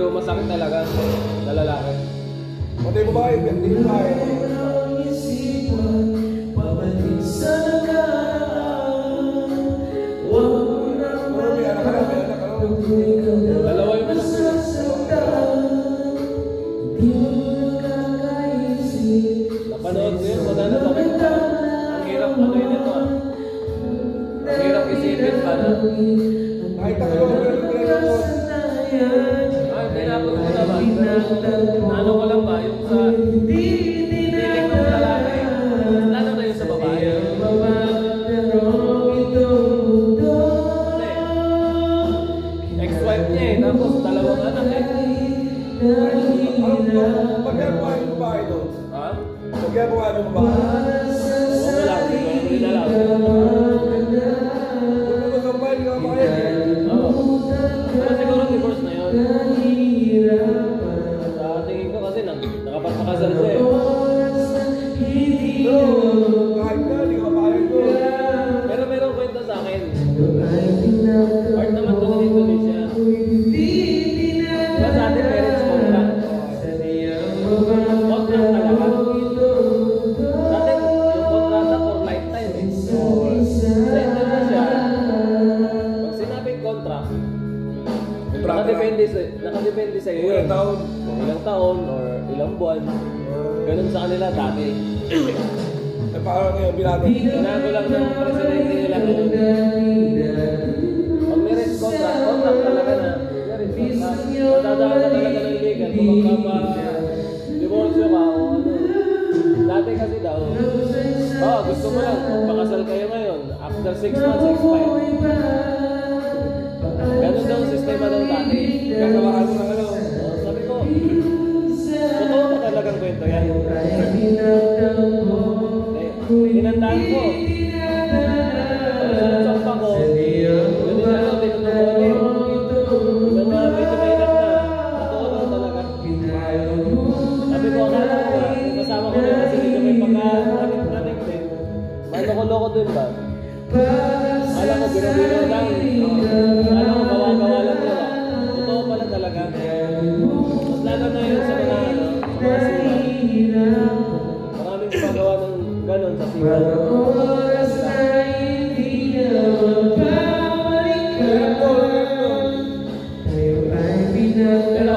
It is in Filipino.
Yung masakit talaga na lalaki. Pati babae, hindi babae. Dalawa yung anak ko. Napanood ko yun, madala bakit ang hirap ano yun ito ah. Ang hirap isipin pa na. Kahit ako yung Tinapos ko naman, ano ko lang ba, yung sa feeling ng lalaki, lalo na yung sa babae. Ex-wife niya eh, tapos dalawang anak eh. Pagkagawa yung babae doon. Ha? Pagkagawa yung babae. Oo, wala, hindi na lang. Magkagawa yung babae. Oo. Pero siguro divorce na yun. Sa tingin ko kasi nakapagpakasal siya eh. Pero kahit na, hindi ka mapayag ko. Pero merong kwento sa akin. Part naman to ng Indonesia. Diba sa atin parents contract? Contract talaga. Sa atin, yung kontrata for lifetime eh. Sa Indonesia, pag sinabing contract, nakadepende sa'yo yun. Ilang taon? Kung ilang taon or ilang buwan. Ganun sa kanila dati. Eh, parang yung binatang. Binago lang ng presidente nila ngayon. Pag marriage contract talaga na. Marriage contract. Matadaan ka talaga ng legal. Kung magkapa-divorce ka o ano. Dati kasi daw, gusto mo lang, magpakasal kayo ngayon. After 6 months, expire. Ganun daw ang sistema daw dati. Kasamahan mo ng ano. Sabi ko, totoo ba talagang kwento yan? Tinandaan ko. Sinasakpa ko. Yun din ako, tinutulungan eh. Yung mga medyo mahirap na. Totoo daw talaga. Sabi ko, akala ko ba, kasama ko rin kasi medyo may pagka-ranik din. Loko-loko din ba? Alam ko, biro-biro lang. Alam ko, gawa-gawa lang yun. Totoo pala talaga. Mas lalo na yun sa mga ano, sa mga sila. Maraming gumagawa ng ganon sa sila. Pero,